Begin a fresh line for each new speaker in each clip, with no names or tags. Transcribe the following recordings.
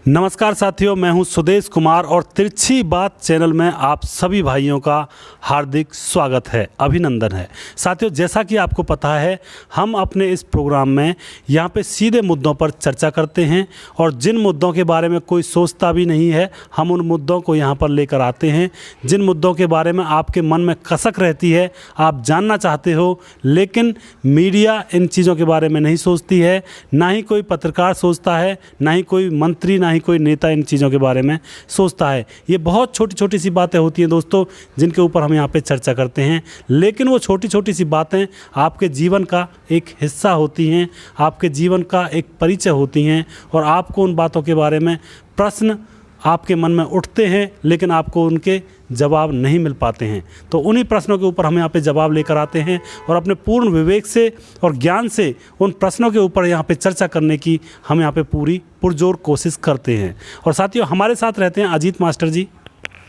नमस्कार साथियों, मैं हूं सुदेश कुमार और तिरछी बात चैनल में आप सभी भाइयों का हार्दिक स्वागत है, अभिनंदन है। साथियों, जैसा कि आपको पता है, हम अपने इस प्रोग्राम में यहां पे सीधे मुद्दों पर चर्चा करते हैं और जिन मुद्दों के बारे में कोई सोचता भी नहीं है, हम उन मुद्दों को यहां पर लेकर आते हैं। जिन मुद्दों के बारे में आपके मन में कसक रहती है, आप जानना चाहते हो, लेकिन मीडिया इन चीज़ों के बारे में नहीं सोचती है, ना ही कोई पत्रकार सोचता है, ना ही कोई मंत्री, ना ही कोई नेता इन चीज़ों के बारे में सोचता है। ये बहुत छोटी छोटी सी बातें होती हैं दोस्तों, जिनके ऊपर हम यहाँ पे चर्चा करते हैं, लेकिन वो छोटी छोटी सी बातें आपके जीवन का एक हिस्सा होती हैं, आपके जीवन का एक परिचय होती हैं और आपको उन बातों के बारे में प्रश्न आपके मन में उठते हैं, लेकिन आपको उनके जवाब नहीं मिल पाते हैं। तो उन्हीं प्रश्नों के ऊपर हम यहाँ पे जवाब लेकर आते हैं और अपने पूर्ण विवेक से और ज्ञान से उन प्रश्नों के ऊपर यहाँ पे चर्चा करने की हम यहाँ पे पूरी पुरजोर कोशिश करते हैं। और साथियों, हमारे साथ रहते हैं अजीत मास्टर जी।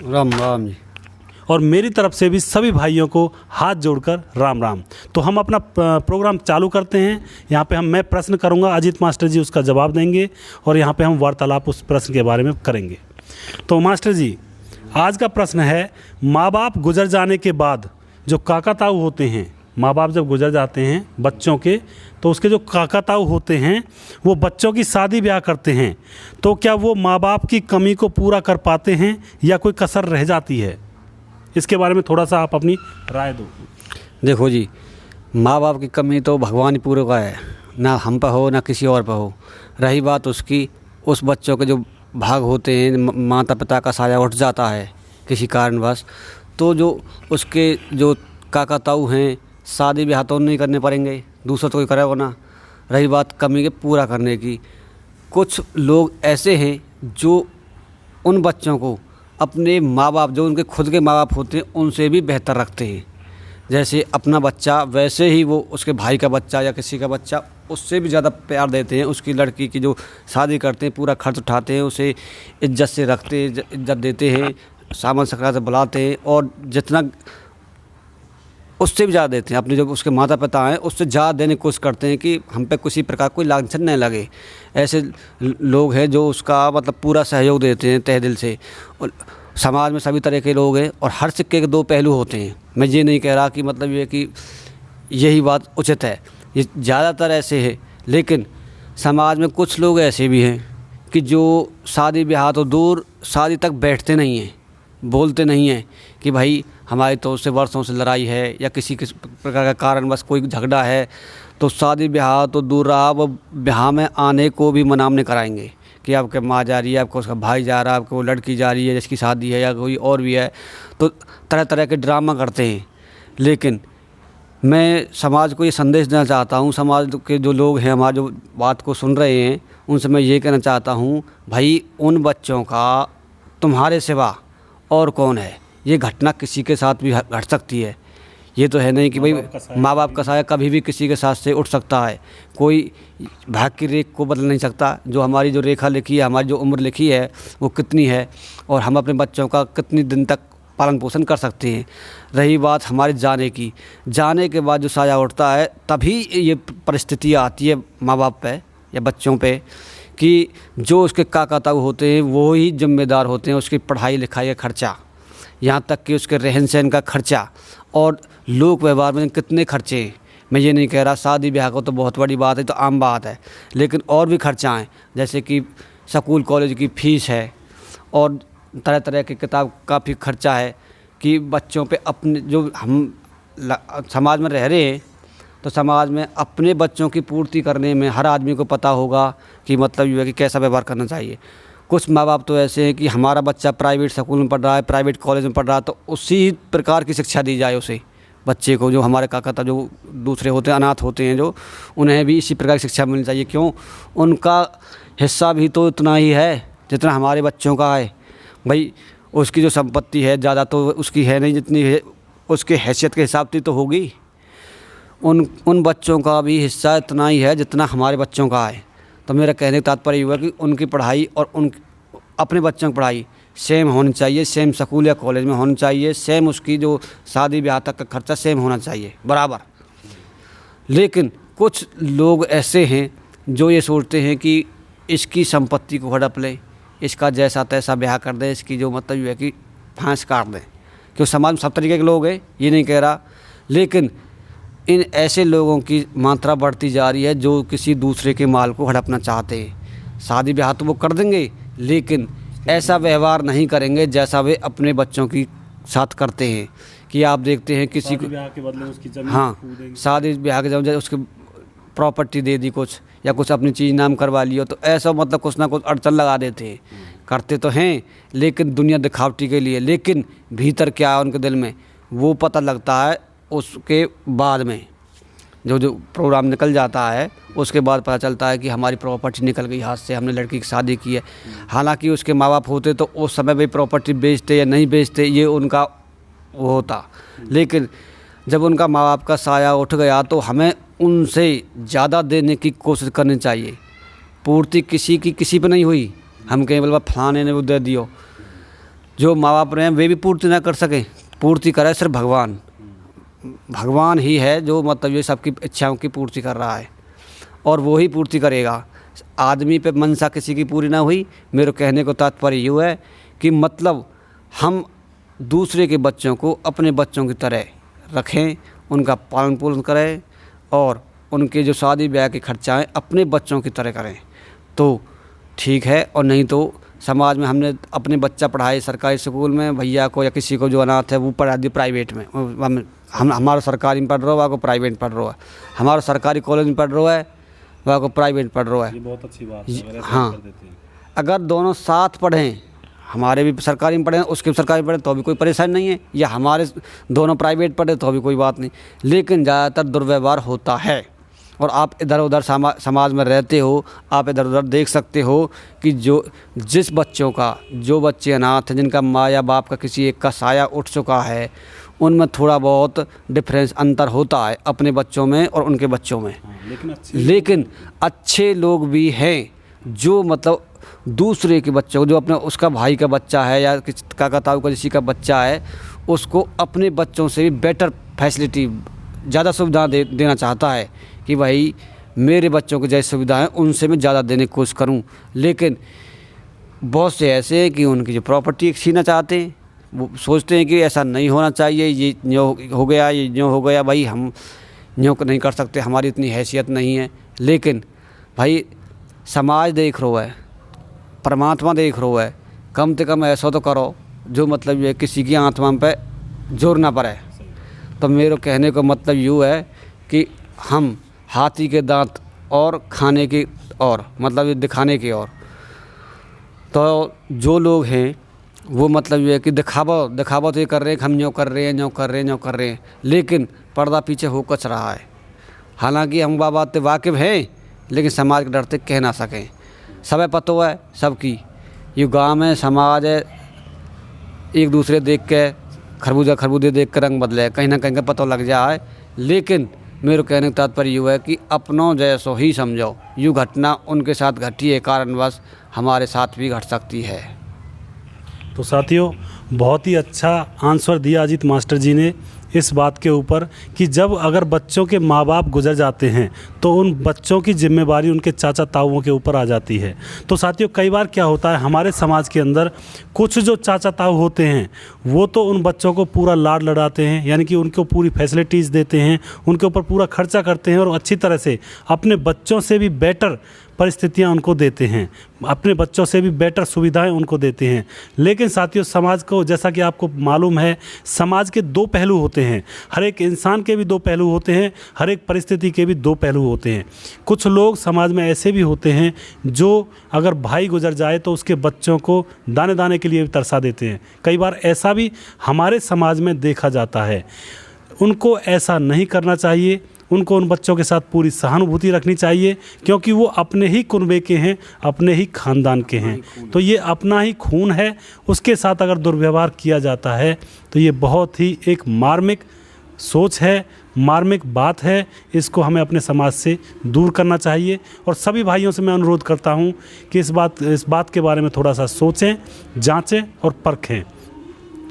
राम राम जी।
और मेरी तरफ से भी सभी भाइयों को हाथ जोड़कर राम राम। तो हम अपना प्रोग्राम चालू करते हैं। यहाँ पे मैं प्रश्न करूँगा, अजीत मास्टर जी उसका जवाब देंगे और यहाँ पे हम वार्तालाप उस प्रश्न के बारे में करेंगे। तो मास्टर जी, आज का प्रश्न है, माँ बाप गुजर जाने के बाद जो काका ताऊ होते हैं, माँ बाप जब गुजर जाते हैं बच्चों के, तो उसके जो काका ताऊ होते हैं वो बच्चों की शादी ब्याह करते हैं, तो क्या वो माँ बाप की कमी को पूरा कर पाते हैं या कोई कसर रह जाती है? इसके बारे में थोड़ा सा आप अपनी राय दो।
देखो जी, माँ बाप की कमी तो भगवान ही पूरा का है, ना हम पर हो ना किसी और पर हो। रही बात उसकी, उस बच्चों के जो भाग होते हैं, माता पिता का साया उठ जाता है किसी कारणवश, तो जो उसके जो काका ताऊ हैं शादी ब्याह तो नहीं करने पड़ेंगे, दूसरा तो कोई करेगा ना। रही बात कमी के पूरा करने की, कुछ लोग ऐसे हैं जो उन बच्चों को अपने माँ बाप, जो उनके खुद के माँ बाप होते हैं, उनसे भी बेहतर रखते हैं। जैसे अपना बच्चा, वैसे ही वो उसके भाई का बच्चा या किसी का बच्चा, उससे भी ज़्यादा प्यार देते हैं। उसकी लड़की की जो शादी करते हैं, पूरा खर्च उठाते हैं, उसे इज्जत से रखते हैं, इज्जत देते हैं, सामान सकरा से बुलाते हैं और जितना उससे भी ज़्यादा देते हैं। अपने जो उसके माता पिता हैं उससे ज़्यादा देने की कोशिश करते हैं कि हम पे किसी प्रकार कोई लांछन नहीं लगे। ऐसे लोग हैं जो उसका मतलब पूरा सहयोग देते हैं तहे दिल से। और समाज में सभी तरह के लोग हैं और हर सिक्के के दो पहलू होते हैं। मैं ये नहीं कह रहा कि मतलब ये कि यही बात उचित है, ये ज़्यादातर ऐसे है, लेकिन समाज में कुछ लोग ऐसे भी हैं कि जो शादी ब्याह तो दूर, शादी तक बैठते नहीं हैं, बोलते नहीं हैं कि भाई हमारी तो उससे वर्षों से लड़ाई है या किसी प्रकार का कारण बस कोई झगड़ा है, तो शादी ब्याह तो दूर रहा, वो ब्याह में आने को भी मना नहीं कराएंगे कि आपके माँ जा रही है, आपको उसका भाई जा रहा है, आपको लड़की जा रही है जिसकी शादी है या कोई और भी है, तो तरह तरह के ड्रामा करते हैं। लेकिन मैं समाज को ये संदेश देना चाहता हूँ, समाज के जो लोग हैं, हमारे जो बात को सुन रहे हैं, उनसे मैं ये कहना चाहता हूँ, भाई उन बच्चों का तुम्हारे सिवा और कौन है? ये घटना किसी के साथ भी घट सकती है। ये तो है नहीं कि भाई माँ बाप का साया कभी भी किसी के साथ से उठ सकता है। कोई भाग की रेख को बदल नहीं सकता। जो हमारी जो रेखा लिखी है, हमारी जो उम्र लिखी है, वो कितनी है और हम अपने बच्चों का कितनी दिन तक पालन पोषण कर सकते हैं। रही बात हमारे जाने की, जाने के बाद जो साया उठता है, तभी ये परिस्थितियाँ आती है माँ बाप पे या बच्चों पे कि जो उसके काका ताऊ होते हैं वो ही जिम्मेदार होते हैं। उसकी पढ़ाई लिखाई का खर्चा, यहाँ तक कि उसके रहन सहन का खर्चा और लोक व्यवहार में कितने खर्चे हैं। मैं ये नहीं कह रहा शादी ब्याह को तो बहुत बड़ी बात है, तो आम बात है, लेकिन और भी खर्चा हैं, जैसे कि स्कूल कॉलेज की फ़ीस है और तरह तरह के किताब का भी खर्चा है कि बच्चों पे अपने जो हम समाज में रह रहे हैं, तो समाज में अपने बच्चों की पूर्ति करने में हर आदमी को पता होगा कि मतलब ये है कि कैसा व्यवहार करना चाहिए। कुछ माँ बाप तो ऐसे हैं कि हमारा बच्चा प्राइवेट स्कूल में पढ़ रहा है, प्राइवेट कॉलेज में पढ़ रहा है, तो उसी प्रकार की शिक्षा दी जाए उसे, बच्चे को। जो हमारे काका था, जो दूसरे होते हैं, अनाथ होते हैं, जो उन्हें भी इसी प्रकार की शिक्षा मिलनी चाहिए। क्यों? उनका हिस्सा भी तो उतना ही है जितना हमारे बच्चों का है। भाई उसकी जो संपत्ति है ज़्यादा तो उसकी है नहीं, जितनी है उसके हैसियत के हिसाब से तो होगी। उन बच्चों का भी हिस्सा इतना ही है जितना हमारे बच्चों का है। तो मेरा कहने का तात्पर्य ये हुआ कि उनकी पढ़ाई और अपने बच्चों की पढ़ाई सेम होनी चाहिए, सेम स्कूल या कॉलेज में होनी चाहिए, सेम उसकी जो शादी ब्याह तक का खर्चा सेम होना चाहिए, बराबर। लेकिन कुछ लोग ऐसे हैं जो ये सोचते हैं कि इसकी संपत्ति को हड़प लें, इसका जैसा तैसा ब्याह कर दें, इसकी जो मतलब ये है कि फांस काट दें। क्यों समाज में सब तरीके के लोग हैं, ये नहीं कह रहा, लेकिन इन ऐसे लोगों की मात्रा बढ़ती जा रही है जो किसी दूसरे के माल को हड़पना चाहते हैं। शादी ब्याह तो वो कर देंगे, लेकिन ऐसा व्यवहार नहीं करेंगे जैसा वे अपने बच्चों की साथ करते हैं। कि आप देखते हैं किसी को
ब्याह के बदले उसकी जमीन
हाँ,
खो देंगे।
शादी ब्याह के जब उसकी प्रॉपर्टी दे दी कुछ, या कुछ अपनी चीज़ नाम करवा लियो, तो ऐसा मतलब कुछ ना कुछ अड़चन लगा देते हैं। करते तो हैं, लेकिन दुनिया दिखावटी के लिए, लेकिन भीतर क्या है उनके दिल में वो पता लगता है उसके बाद में। जो प्रोग्राम निकल जाता है उसके बाद पता चलता है कि हमारी प्रॉपर्टी निकल गई हाथ से, हमने लड़की की शादी की है। हालांकि उसके माँ बाप होते तो उस समय भी प्रॉपर्टी बेचते या नहीं बेचते, ये उनका वो होता, लेकिन जब उनका माँ बाप का साया उठ गया तो हमें उनसे ज़्यादा देने की कोशिश करनी चाहिए। पूर्ति किसी की किसी पे नहीं हुई, हम कहीं बोल फलाने ने वो दे दियो, जो माँ बाप रहे हैं वे भी पूर्ति ना कर सकें, पूर्ति करे सिर्फ भगवान। भगवान ही है जो मतलब ये सबकी इच्छाओं की पूर्ति कर रहा है, और वो ही पूर्ति करेगा। आदमी पे मनसा किसी की पूरी ना हुई। मेरे कहने को तात्पर्य यूँ है कि मतलब हम दूसरे के बच्चों को अपने बच्चों की तरह रखें, उनका पालन पोषण करें, और उनके जो शादी ब्याह के खर्चाएँ अपने बच्चों की तरह करें तो ठीक है। और नहीं तो समाज में हमने अपने बच्चा पढ़ाए सरकारी स्कूल में, भैया को या किसी को जो अनाथ है वो पढ़ा दी प्राइवेट में। हम हमारा सरकारी में पढ़ रहा है, वहाँ को प्राइवेट पढ़ रहा है। हमारा सरकारी कॉलेज में पढ़ रहा है, वहाँ को प्राइवेट पढ़ रहा है।
ये बहुत अच्छी बात है, अगर ऐसा
हाँ,
कर देते हैं।
अगर दोनों साथ पढ़ें, हमारे भी सरकारी में पढ़ें उसके भी सरकारी में पढ़ें तो भी कोई परेशानी नहीं है, या हमारे दोनों प्राइवेट पढ़े तो भी कोई बात नहीं। लेकिन ज़्यादातर दुर्व्यवहार होता है, और आप इधर उधर समाज में रहते हो, आप इधर उधर देख सकते हो कि जिस बच्चों का, जो बच्चे अनाथ हैं, जिनका माँ या बाप का किसी एक का साया उठ चुका है, उनमें थोड़ा बहुत डिफरेंस अंतर होता है अपने बच्चों में और उनके बच्चों में। लेकिन अच्छे लोग भी हैं जो मतलब दूसरे के बच्चों को, जो अपने उसका भाई का बच्चा है या काका ताऊ का किसी का बच्चा है, उसको अपने बच्चों से भी बेटर फैसिलिटी, ज़्यादा सुविधा देना चाहता है कि भाई मेरे बच्चों को जैसी सुविधा है उनसे मैं ज़्यादा देने की कोशिश करूं। लेकिन बहुत से ऐसे हैं कि उनकी जो प्रॉपर्टी छीनना चाहते हैं, वो सोचते हैं कि ऐसा नहीं होना चाहिए, ये न्यों हो गया, ये न्यों हो गया, भाई हम न्यों नहीं कर सकते, हमारी इतनी हैसियत नहीं है। लेकिन भाई समाज देख रहा है, परमात्मा देख रहा है, कम से कम ऐसा तो करो जो मतलब ये किसी की आत्मा पे जोर ना पड़े। तो मेरे कहने का मतलब यूँ है कि हम हाथी के दांत और खाने की और मतलब ये दिखाने की और, तो जो लोग हैं वो मतलब ये है कि दिखावा तो ये कर रहे हैं कि हम न्यों कर रहे हैं, लेकिन पर्दा पीछे हो कच रहा है। हालांकि हम बात वाकिफ़ हैं, लेकिन समाज के डरते कह ना सकें। सब पतो है सबकी, ये गाँव में समाज है, एक दूसरे देख के खरबूजे देख के रंग बदले, कहीं ना कहीं का पता लग जाए। लेकिन मेरे कहने का तात्पर्य यूँ है कि अपनों जैसो ही समझो। यूँ घटना उनके साथ घटी है, कारणवश हमारे साथ भी घट सकती है।
तो साथियों, बहुत ही अच्छा आंसर दिया अजीत मास्टर जी ने इस बात के ऊपर कि जब अगर बच्चों के माँ बाप गुजर जाते हैं तो उन बच्चों की जिम्मेवारी उनके चाचा ताऊओं के ऊपर आ जाती है। तो साथियों, कई बार क्या होता है हमारे समाज के अंदर, कुछ जो चाचा ताऊ होते हैं वो तो उन बच्चों को पूरा लाड लड़ाते हैं, यानी कि उनको पूरी फैसिलिटीज़ देते हैं, उनके ऊपर पूरा खर्चा करते हैं और अच्छी तरह से अपने बच्चों से भी बेटर परिस्थितियां उनको देते हैं, अपने बच्चों से भी बेटर सुविधाएं उनको देते हैं। लेकिन साथियों, समाज को, जैसा कि आपको मालूम है, समाज के दो पहलू होते हैं। हर एक इंसान के भी दो पहलू होते हैं, हर एक परिस्थिति के भी दो पहलू होते हैं। कुछ लोग समाज में ऐसे भी होते हैं जो अगर भाई गुजर जाए तो उसके बच्चों को दाने दाने के लिए तरसा देते हैं। कई बार ऐसा भी हमारे समाज में देखा जाता है। उनको ऐसा नहीं करना चाहिए, उनको उन बच्चों के साथ पूरी सहानुभूति रखनी चाहिए, क्योंकि वो अपने ही कुनबे के हैं, अपने ही खानदान के हैं। तो ये अपना ही खून है, उसके साथ अगर दुर्व्यवहार किया जाता है तो ये बहुत ही एक मार्मिक सोच है, मार्मिक बात है। इसको हमें अपने समाज से दूर करना चाहिए। और सभी भाइयों से मैं अनुरोध करता हूँ कि इस बात के बारे में थोड़ा सा सोचें, जांचें और परखें।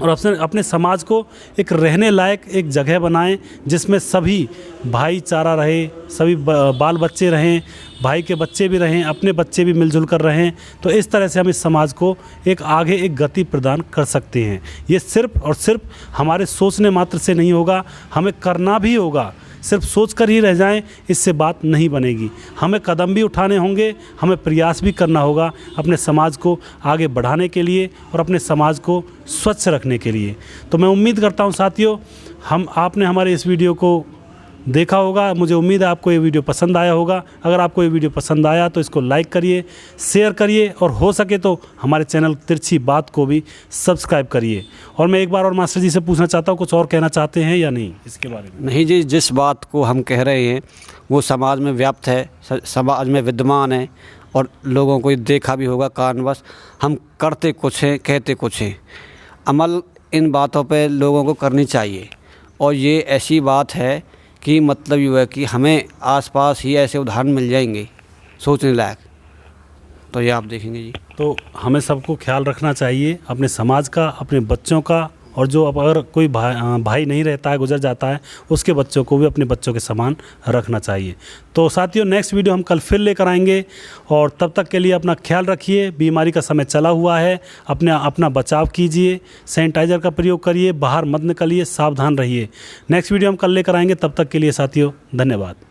और अपने समाज को एक रहने लायक एक जगह बनाएं जिसमें सभी भाईचारा रहे, सभी बाल बच्चे रहें, भाई के बच्चे भी रहें, अपने बच्चे भी मिलजुल कर रहें। तो इस तरह से हम इस समाज को एक आगे एक गति प्रदान कर सकते हैं। ये सिर्फ़ और सिर्फ हमारे सोचने मात्र से नहीं होगा, हमें करना भी होगा। सिर्फ सोच कर ही रह जाएं, इससे बात नहीं बनेगी। हमें कदम भी उठाने होंगे, हमें प्रयास भी करना होगा अपने समाज को आगे बढ़ाने के लिए और अपने समाज को स्वच्छ रखने के लिए। तो मैं उम्मीद करता हूं साथियों, आपने हमारे इस वीडियो को देखा होगा। मुझे उम्मीद है आपको ये वीडियो पसंद आया होगा। अगर आपको ये वीडियो पसंद आया तो इसको लाइक करिए, शेयर करिए और हो सके तो हमारे चैनल तिरछी बात को भी सब्सक्राइब करिए। और मैं एक बार और मास्टर जी से पूछना चाहता हूँ, कुछ और कहना चाहते हैं या नहीं इसके बारे में?
नहीं जी, जिस बात को हम कह रहे हैं वो समाज में व्याप्त है, समाज में विद्यमान है और लोगों को ये देखा भी होगा। कारणवश हम करते कुछ हैं, कहते कुछ हैं। अमल इन बातों पे लोगों को करनी चाहिए। और ये ऐसी बात है कि मतलब ये है कि हमें आसपास ही ऐसे उदाहरण मिल जाएंगे सोचने लायक। तो ये आप देखेंगे जी।
तो हमें सबको ख्याल रखना चाहिए अपने समाज का, अपने बच्चों का, और जो अब अगर कोई भाई नहीं रहता है, गुजर जाता है, उसके बच्चों को भी अपने बच्चों के समान रखना चाहिए। तो साथियों, नेक्स्ट वीडियो हम कल फिर लेकर आएंगे और तब तक के लिए अपना ख्याल रखिए। बीमारी का समय चला हुआ है, अपना बचाव कीजिए, सैनिटाइज़र का प्रयोग करिए, बाहर मत निकलिए, सावधान रहिए। नेक्स्ट वीडियो हम कल लेकर आएंगे, तब तक के लिए साथियों धन्यवाद।